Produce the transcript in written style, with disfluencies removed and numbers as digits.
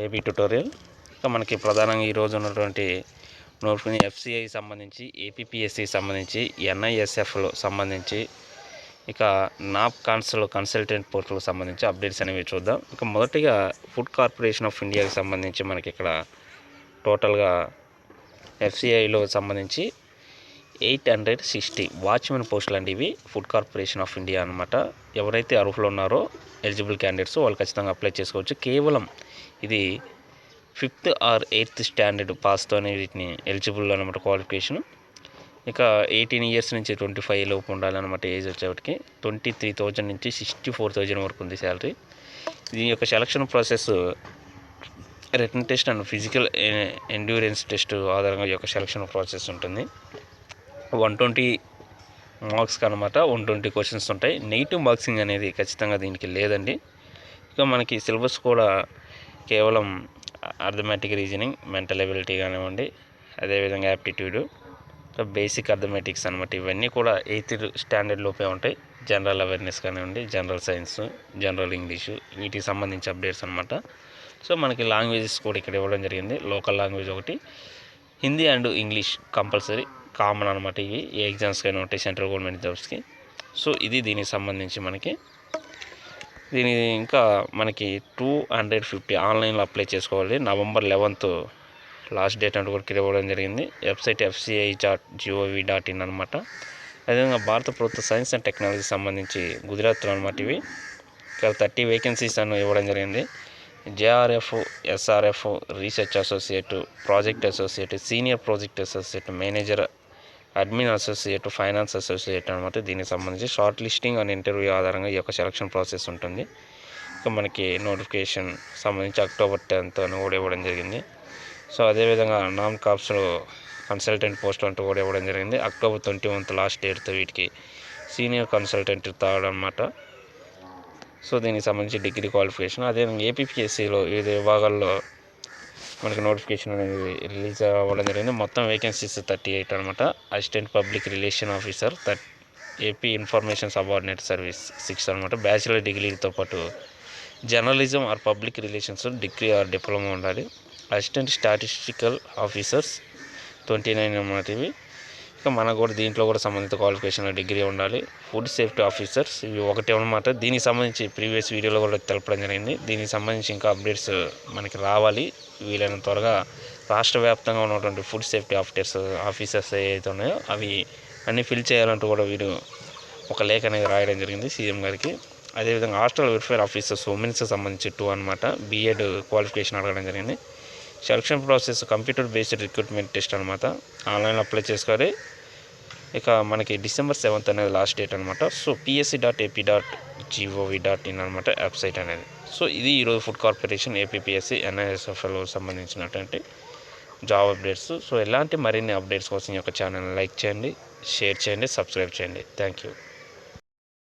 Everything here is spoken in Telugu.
ఏబీ ట్యుటోరియల్ ఇక మనకి ప్రధానంగా ఈరోజు ఉన్నటువంటి నోటిఫికేషన్ ఎఫ్సిఐ సంబంధించి ఏపీపీఎస్సి సంబంధించి ఎన్ఐఎస్ఎఫ్లో సంబంధించి ఇక నాప్ కన్సల్టెంట్ పోర్టల్కి సంబంధించి అప్డేట్స్ అనేవి చూద్దాం. ఇక మొదటిగా ఫుడ్ కార్పొరేషన్ ఆఫ్ ఇండియాకి సంబంధించి మనకి ఇక్కడ టోటల్గా ఎఫ్సిఐలో సంబంధించి 860 వాచ్మెన్ పోస్టులు అండి. ఇవి ఫుడ్ కార్పొరేషన్ ఆఫ్ ఇండియా అనమాట. ఎవరైతే అర్హులు ఉన్నారో ఎలిజిబుల్ క్యాండిడేట్స్ వాళ్ళు ఖచ్చితంగా అప్లై చేసుకోవచ్చు. కేవలం ఇది 5th ఆర్ 8th స్టాండర్డ్ పాస్తోనే వీటిని ఎలిజిబుల్ అనమాట క్వాలిఫికేషన్. ఇక 18 years నుంచి 25 లోపు ఉండాలన్నమాట ఏజ్ వచ్చేటికి. 23,000 నుంచి 64,000 వరకు ఉంది శాలరీ. దీని యొక్క selection process written test and physical endurance test ఆధారంగా ఈ యొక్క సెలక్షన్ ప్రాసెస్ ఉంటుంది. 120 మార్క్స్కి అనమాట 120 క్వశ్చన్స్ ఉంటాయి. నెగిటివ్ మార్క్సింగ్ అనేది ఖచ్చితంగా దీనికి లేదండి. ఇక మనకి సిలబస్ కూడా కేవలం అర్థమెటిక్, రీజనింగ్, మెంటల్ ఎబిలిటీ కానివ్వండి, అదేవిధంగా యాప్టిట్యూడ్, బేసిక్ అర్థమెటిక్స్ అనమాట. ఇవన్నీ కూడా 8th స్టాండర్డ్ లోపే ఉంటాయి. జనరల్ అవేర్నెస్ కానివ్వండి, జనరల్ సైన్స్, జనరల్ ఇంగ్లీషు, వీటికి సంబంధించి అప్డేట్స్ అనమాట. సో మనకి లాంగ్వేజెస్ కూడా ఇక్కడ ఇవ్వడం జరిగింది. లోకల్ లాంగ్వేజ్ ఒకటి, Hindi and English compulsory common అనమాట. ఇవి ఏ ఎగ్జామ్స్కైనా ఉంటాయి, సెంట్రల్ గవర్నమెంట్ జాబ్స్కి. సో ఇది దీనికి సంబంధించి దీని ఇంకా మనకి 250 ఆన్లైన్లో అప్లై చేసుకోవాలి. November 11th లాస్ట్ డేట్ అంటూ కూడా ఇవ్వడం జరిగింది. వెబ్సైట్ FCI.gov.in అనమాట. అదేవిధంగా భారత ప్రభుత్వ సైన్స్ అండ్ టెక్నాలజీ సంబంధించి గుజరాత్లో అనమాట. ఇవి ఇక్కడ 30 వేకెన్సీస్ అని ఇవ్వడం జరిగింది. JRF, SRF, research associate, project associate, senior project associate, manager, admin associate, finance associate అనమాట. దీనికి సంబంధించి షార్ట్ లిస్టింగ్ అండ్ ఇంటర్వ్యూ ఆధారంగా ఈ యొక్క సెలక్షన్ ప్రాసెస్ ఉంటుంది. ఇక మనకి నోటిఫికేషన్ సంబంధించి October 10th అని కూడా ఇవ్వడం జరిగింది. సో అదేవిధంగా నాన్ కాప్స్లో కన్సల్టెంట్ పోస్ట్ అంటూ కూడా ఇవ్వడం జరిగింది. October 21th లాస్ట్ డేట్తో వీటికి సీనియర్ కన్సల్టెంట్ థర్డ్ అనమాట. సో దీనికి సంబంధించి డిగ్రీ క్వాలిఫికేషన్. అదేవిధంగా ఏపీపీఎస్సిలో వివిధ విభాగాల్లో మనకి నోటిఫికేషన్ అనేది రిలీజ్ అవ్వడం జరిగింది. మొత్తం వేకెన్సీస్ 38 అనమాట. Assistant public relation officer, AP information subordinate service 6 అనమాట. బ్యాచిలర్ డిగ్రీతో పాటు journalism are public relations degree or diploma ఉండాలి. అసిస్టెంట్ స్టాటిస్టికల్ ఆఫీసర్స్ 29 అనమాట. ఇవి ఇక మనకు కూడా దీంట్లో కూడా సంబంధిత క్వాలిఫికేషన్ డిగ్రీ ఉండాలి. ఫుడ్ సేఫ్టీ ఆఫీసర్స్ ఇవి ఒకటే అనమాట. దీనికి సంబంధించి ప్రీవియస్ వీడియోలో కూడా తెలపడం జరిగింది. దీనికి సంబంధించి ఇంకా అప్డేట్స్ మనకి రావాలి వీలైన త్వరగా. రాష్ట్ర వ్యాప్తంగా ఉన్నటువంటి ఫుడ్ సేఫ్టీ ఆఫీసర్స్ ఏవైతే ఉన్నాయో అవి అన్నీ ఫిల్ చేయాలంటూ కూడా వీరు ఒక లేఖ అనేది రాయడం జరిగింది సీఎం గారికి. అదేవిధంగా హాస్టల్ వెల్ఫేర్ ఆఫీసర్స్ ఉమెన్స్కి సంబంధించి 2 అనమాట. B.Ed క్వాలిఫికేషన్ అడగడం జరిగింది. Selection process computer based recruitment test అనమాట. ఆన్లైన్లో అప్లై చేసుకోవాలి. ఇక మనకి December 7th అనేది లాస్ట్ డేట్ అనమాట. సో psc.ap.gov.in అనమాట వెబ్సైట్ అనేది. సో ఇది ఈరోజు ఫుడ్ కార్పొరేషన్, ఏపీపీఎస్సి, ఎన్ఐఎస్ఎఫ్లో సంబంధించినటువంటి జాబ్ అప్డేట్స్. సో ఎలాంటి మరిన్ని అప్డేట్స్ కోసం ఈ యొక్క ఛానల్ని లైక్ చేయండి, షేర్ చేయండి, సబ్స్క్రైబ్ చేయండి. Thank you.